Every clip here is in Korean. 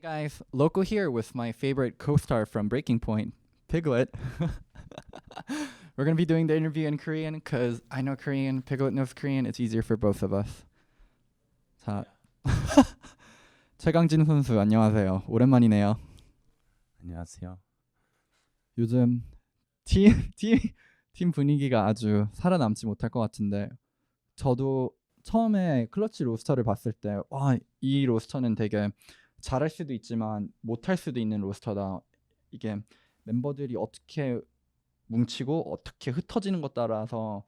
Guys, Local here with my favorite co-star from Breaking Point, Piglet. We're gonna be doing the interview in Korean because I know Korean, Piglet knows Korean. It's easier for both of us. 자, 최강진 선수 안녕하세요. 오랜만이네요. 안녕하세요. 요즘 팀 분위기가 아주 살아남지 못할 것 같은데 저도 처음에 클러치 로스터를 봤을 때 와, 이 로스터는 되게 잘할 수도 있지만 못할 수도 있는 로스터다. 이게 멤버들이 어떻게 뭉치고 어떻게 흩어지는 것 따라서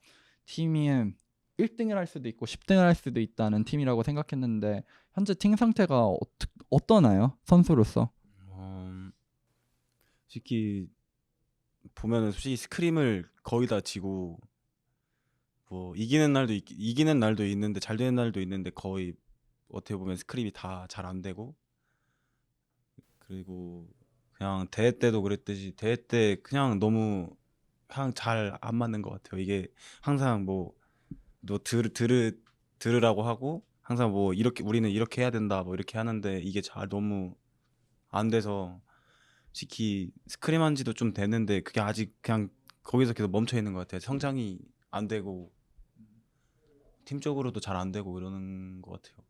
팀이 1등을 할 수도 있고 10등을 할 수도 있다는 팀이라고 생각했는데 현재 팀 상태가 어떠나요? 선수로서. 솔직히 보면은 솔직히 스크림을 거의 다 지고 뭐 이기는 날도 있는데 잘 되는 날도 있는데 거의 어떻게 보면 스크림이 다 잘 안 되고, 그리고 그냥 대회 때도 그랬듯이 대회 때 그냥 너무 그냥 잘 안 맞는 것 같아요. 이게 항상 뭐 들으라고 하고 항상 뭐 이렇게 우리는 이렇게 해야 된다 뭐 이렇게 하는데 이게 잘 너무 안 돼서 솔직히 스크림 한 지도 좀 됐는데 그게 아직 그냥 거기서 계속 멈춰 있는 것 같아요. 성장이 안 되고 팀적으로도 잘 안 되고 이러는 것 같아요.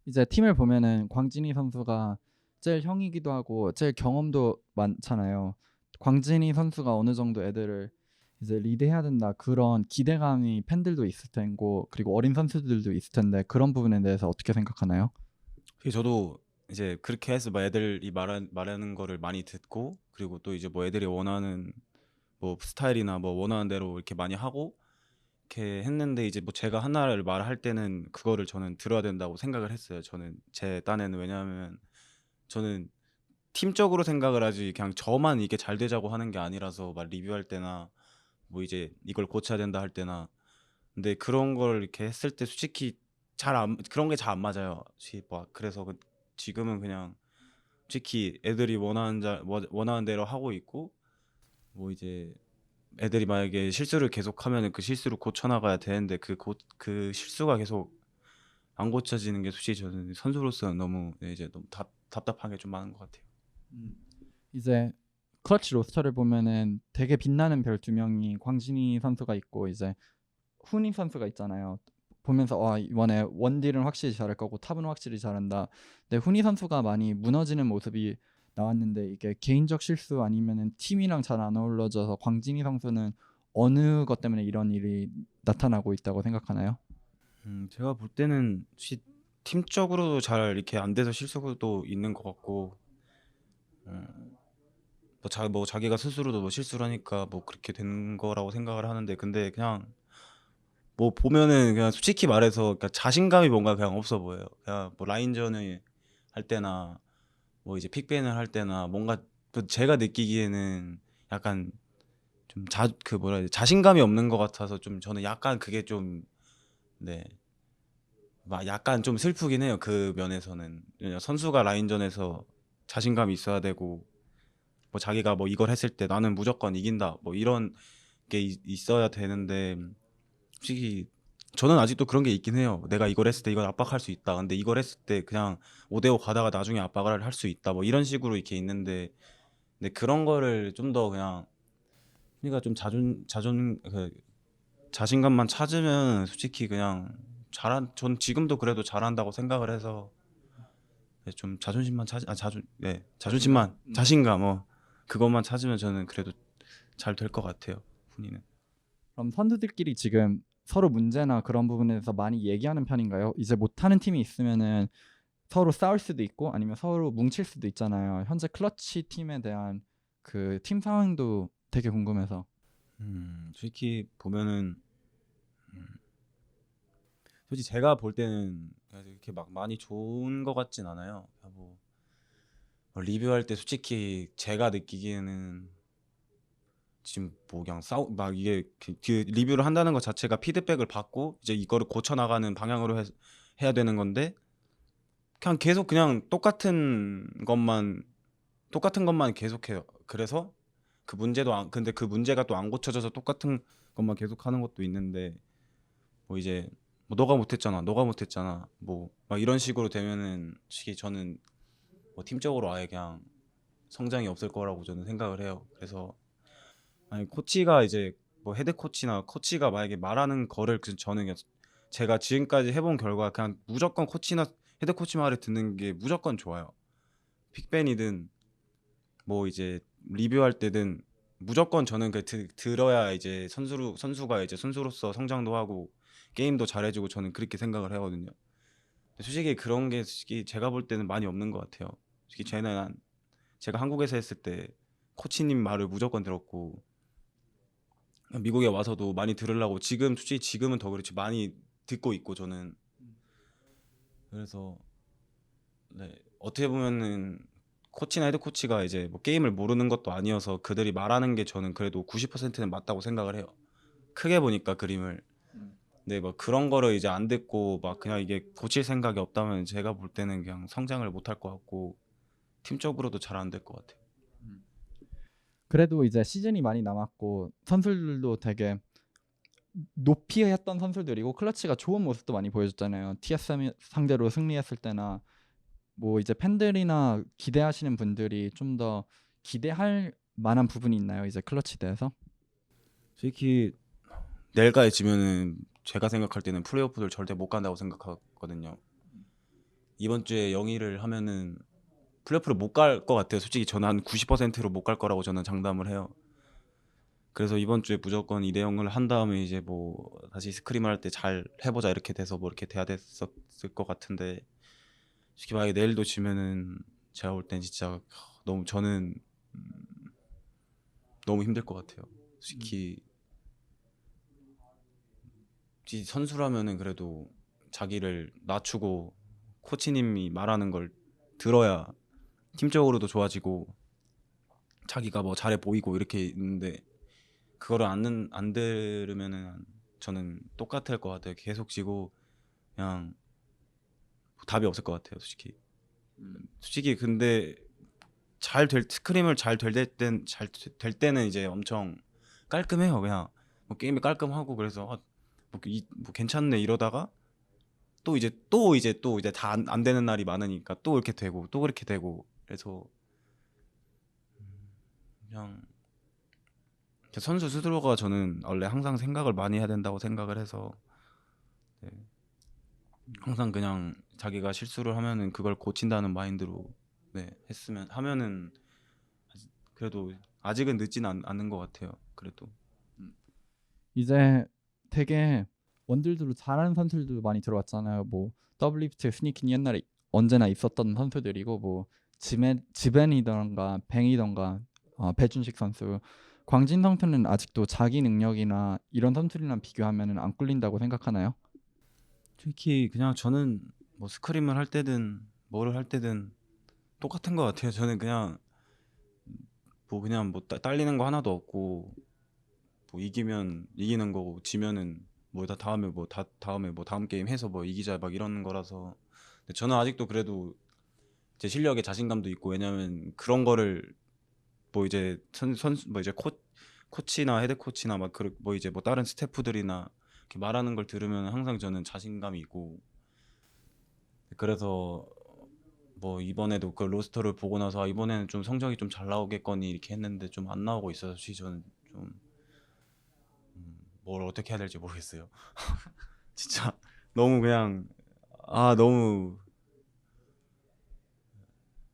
이제 팀을 보면은 광진이 선수가 제일 형이기도 하고 제일 경험도 많잖아요. 광진이 선수가 어느 정도 애들을 이제 리드해야 된다 그런 기대감이 팬들도 있을 테고 그리고 어린 선수들도 있을 텐데 그런 부분에 대해서 어떻게 생각하나요? 저도 이제 그렇게 해서 막 애들이 말하는 거를 많이 듣고, 그리고 또 이제 뭐 애들이 원하는 뭐 스타일이나 뭐 원하는 대로 이렇게 많이 하고 이렇게 했는데, 이제 뭐 제가 하나를 말할 때는 그거를 저는 들어야 된다고 생각을 했어요. 저는 제 딴에는. 왜냐하면 저는 팀적으로 생각을 하지 그냥 저만 이게 잘 되자고 하는 게 아니라서, 막 리뷰할 때나 뭐 이제 이걸 고쳐야 된다 할 때나. 근데 그런 걸 이렇게 했을 때 솔직히 그런 게 잘 안 맞아요. 그래서 지금은 그냥 솔직히 애들이 원하는 대로 하고 있고, 뭐 이제 애들이 만약에 실수를 계속하면 그 실수를 고쳐 나가야 되는데 그 실수가 계속 안 고쳐지는 게 솔직히 저는 선수로서는 너무, 이제 너무 답답한 게 좀 많은 것 같아요. 음. 이제 클러치 로스터를 보면은 되게 빛나는 별 두 명이 광진이 선수가 있고 이제 훈이 선수가 있잖아요. 보면서 이번에 원딜은 확실히 잘할 거고 탑은 확실히 잘한다. 근데 훈이 선수가 많이 무너지는 모습이 나왔는데 이게 개인적 실수 아니면은 팀이랑 잘 안 어우러져서 광진이 선수는 어느 것 때문에 이런 일이 나타나고 있다고 생각하나요? 제가 볼 때는 팀적으로도 잘 이렇게 안 돼서 실수도 있는 것 같고, 뭐 자기가 스스로도 뭐 실수를 하니까 뭐 그렇게 된 거라고 생각을 하는데, 근데 그냥 뭐 보면은 그냥 솔직히 말해서 그러니까 자신감이 뭔가 그냥 없어 보여요. 그냥 뭐 라인전을 할 때나 뭐 이제 픽밴을 할 때나 뭔가 또 제가 느끼기에는 약간 좀 뭐라 해야 돼, 자신감이 없는 것 같아서 좀 저는 약간 그게 좀, 네, 막 약간 좀 슬프긴 해요. 그 면에서는. 왜냐면 선수가 라인전에서 자신감이 있어야 되고, 뭐 자기가 뭐 이걸 했을 때 나는 무조건 이긴다 뭐 이런 게 있어야 되는데, 솔직히 저는 아직도 그런 게 있긴 해요. 내가 이걸 했을 때 이걸 압박할 수 있다. 근데 이걸 했을 때 그냥 5대5 가다가 나중에 압박을 할 수 있다. 뭐 이런 식으로 이렇게 있는데, 근데 그런 거를 좀 더 그냥, 그러니까 좀 자신감만 찾으면 솔직히 그냥 전 지금도 그래도 잘한다고 생각을 해서, 좀 자존심만 자존심만, 자신감, 그것만 찾으면 저는 그래도 잘 될 것 같아요. 훈이는. 그럼 선수들끼리 지금 서로 문제나 그런 부분에서 많이 얘기하는 편인가요? 이제 못하는 팀이 있으면은 서로 싸울 수도 있고 아니면 서로 뭉칠 수도 있잖아요. 현재 클러치 팀에 대한 그 팀 상황도 되게 궁금해서. 솔직히 보면은, 솔직히 제가 볼 때는 이렇게 막 많이 좋은 것 같진 않아요. 뭐 리뷰할 때 솔직히 제가 느끼기에는 지금 뭐 그냥 막 이게 그 리뷰를 한다는 것 자체가 피드백을 받고 이제 이거를 고쳐 나가는 방향으로 해야 되는 건데, 그냥 계속 그냥 똑같은 것만 계속해요. 그래서 근데 그 문제가 또 안 고쳐져서 똑같은 것만 계속하는 것도 있는데, 뭐 이제 뭐 너가 못했잖아 뭐 막 이런 식으로 되면은 솔직히 저는 뭐 팀적으로 아예 그냥 성장이 없을 거라고 저는 생각을 해요. 그래서 아니 코치가 이제 뭐 헤드 코치나 코치가 만약에 말하는 거를 저는 그냥 제가 지금까지 해본 결과 그냥 무조건 코치나 헤드 코치 말을 듣는 게 무조건 좋아요. 픽벤이든 뭐 이제 리뷰할 때든 무조건 저는 들어야 이제 선수가 이제 선수로서 성장도 하고 게임도 잘해주고 저는 그렇게 생각을 하거든요. 근데 솔직히 그런 게 솔직히 제가 볼 때는 많이 없는 것 같아요. 솔직히 제가 한국에서 했을 때 코치님 말을 무조건 들었고 미국에 와서도 많이 들으려고 솔직히 지금은 더 그렇지 많이 듣고 있고 저는 그래서 네, 어떻게 보면은 코치나 헤드 코치가 이제 뭐 게임을 모르는 것도 아니어서 그들이 말하는 게 저는 그래도 90%는 맞다고 생각을 해요. 크게 보니까 그림을. 네, 뭐 그런 거를 이제 안 듣고 막 그냥 이게 고칠 생각이 없다면 제가 볼 때는 그냥 성장을 못 할 것 같고 팀적으로도 잘 안 될 것 같아요. 그래도 이제 시즌이 많이 남았고 선수들도 되게 높이 했던 선수들이고 클러치가 좋은 모습도 많이 보여줬잖아요. TSM 상대로 승리했을 때나 뭐 이제 팬들이나 기대하시는 분들이 좀 더 기대할 만한 부분이 있나요? 이제 클러치 대해서? 솔직히 내일까지 지면은 제가 생각할 때는 플레이오프를 절대 못 간다고 생각하거든요. 이번 주에 영위를 하면은 플레이오프를 못 갈 것 같아요. 솔직히 저는 한 90%로 못 갈 거라고 저는 장담을 해요. 그래서 이번 주에 무조건 2대0을 한 다음에 이제 뭐 다시 스크림을 할 때 잘 해보자 이렇게 돼서 뭐 이렇게 돼야 됐었을 것 같은데 솔직히 만약에 내일도 지면은 제가 볼 땐 진짜 너무 저는 너무 힘들 것 같아요. 솔직히 선수라면은 그래도 자기를 낮추고 코치님이 말하는 걸 들어야 팀적으로도 좋아지고 자기가 뭐 잘해 보이고 이렇게 있는데 그거를 안 들으면은 저는 똑같을 것 같아요. 계속 지고 그냥 답이 없을 것 같아요. 솔직히 근데 스크림을 잘 될 때는 이제 엄청 깔끔해요. 그냥 뭐 게임이 깔끔하고 그래서 뭐 괜찮네 이러다가 또 이제 다 안 되는 날이 많으니까 또 이렇게 되고 또 그렇게 되고 그래서 그냥 선수 스스로가 저는 원래 항상 생각을 많이 해야 된다고 생각을 해서 네. 항상 그냥 자기가 실수를 하면은 그걸 고친다는 마인드로 네, 하면은 그래도 아직은 않은 것 같아요. 그래도 이제 되게 원딜드로 잘하는 선수들도 많이 들어왔잖아요. 뭐 더블리프트, 스니키는 옛날에 언제나 있었던 선수들이고 뭐 지벤이던가 뱅이던가 배준식 선수, 광진 선수는 아직도 자기 능력이나 이런 선수들이랑 비교하면은 안 꿀린다고 생각하나요? 특히 그냥 저는 뭐 스크림을 할 때든 뭐를 할 때든 똑같은 것 같아요. 저는 그냥 뭐 딸리는 거 하나도 없고 뭐 이기면 이기는 거고 지면은 뭐 다 다음에 뭐 다음 게임 해서 뭐 이기자 막 이런 거라서 근데 저는 아직도 그래도 제 실력에 자신감도 있고 왜냐면 그런 거를 뭐 이제 뭐 이제 코치나 헤드 코치나 뭐 이제 뭐 다른 스태프들이나 이렇게 말하는 걸 들으면 항상 저는 자신감이 있고 그래서 뭐 이번에도 그 로스터를 보고 나서 이번에는 좀 성적이 좀 잘 나오겠거니 이렇게 했는데 좀 안 나오고 있어서 저는 좀 뭘 어떻게 해야 될지 모르겠어요. 진짜 너무 그냥 너무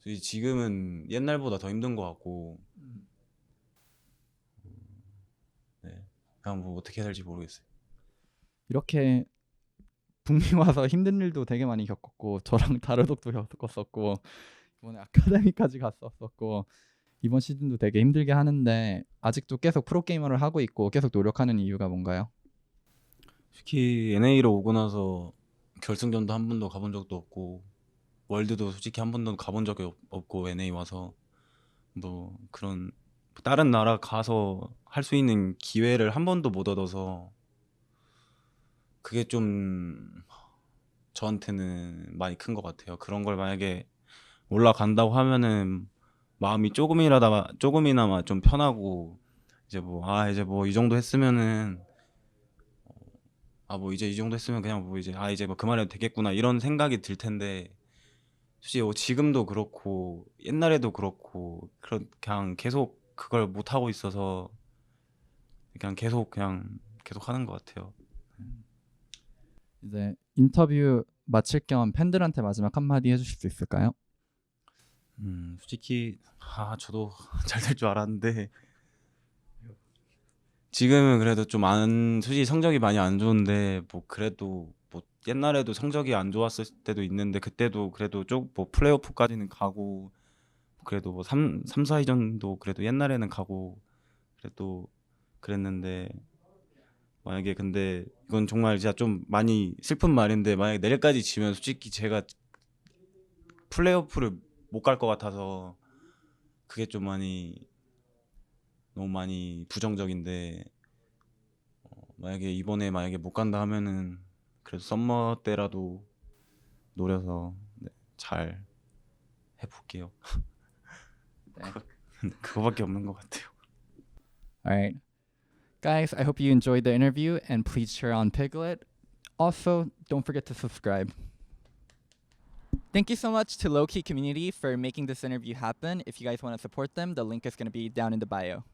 지금은 옛날보다 더 힘든 것 같고 네. 그냥 뭐 어떻게 해야 될지 모르겠어요. 이렇게 북미 와서 힘든 일도 되게 많이 겪었고 저랑 다르독도 겪었었고 이번에 아카데미까지 갔었었고 이번 시즌도 되게 힘들게 하는데 아직도 계속 프로게이머를 하고 있고 계속 노력하는 이유가 뭔가요? 특히 NA로 오고 나서 결승전도 한 번도 가본 적도 없고 월드도 솔직히 한 번도 가본 적이 없고 NA 와서 뭐 그런 다른 나라 가서 할 수 있는 기회를 한 번도 못 얻어서 그게 좀 저한테는 많이 큰 것 같아요. 그런 걸 만약에 올라간다고 하면은 마음이 조금이나마 좀 편하고 이제 뭐 이 정도 했으면은 뭐 이제 이 정도 했으면 그냥 뭐 이제 뭐 그만해도 되겠구나 이런 생각이 들 텐데 솔직히 지금도 그렇고 옛날에도 그렇고 그냥 계속 그걸 못 하고 있어서 그냥 계속 하는 것 같아요. 이제 인터뷰 마칠 겸 팬들한테 마지막 한마디 해주실 수 있을까요? 솔직히 저도 잘 될 줄 알았는데 지금은 그래도 솔직히 성적이 많이 안 좋은데 뭐 그래도 뭐 옛날에도 성적이 안 좋았을 때도 있는데 그때도 그래도 뭐 플레이오프까지는 가고 그래도 뭐 4위전도 그래도 옛날에는 가고 그래도 그랬는데 만약에 근데 이건 정말 진짜 좀 많이 슬픈 말인데 만약에 내일까지 지면 솔직히 제가 플레이오프를 못 갈 것 같아서 그게 좀 너무 많이 부정적인데 만약에 이번에 못 간다 하면은 그래도 썸머 때라도 노려서 잘 해볼게요. 네. 그거밖에 없는 것 같아요. Alright. Guys, I hope you enjoyed the interview and please share on Piglet. Also, don't forget to subscribe. Thank you so much to Low Key Community for making this interview happen. If you guys want to support them, the link is going to be down in the bio.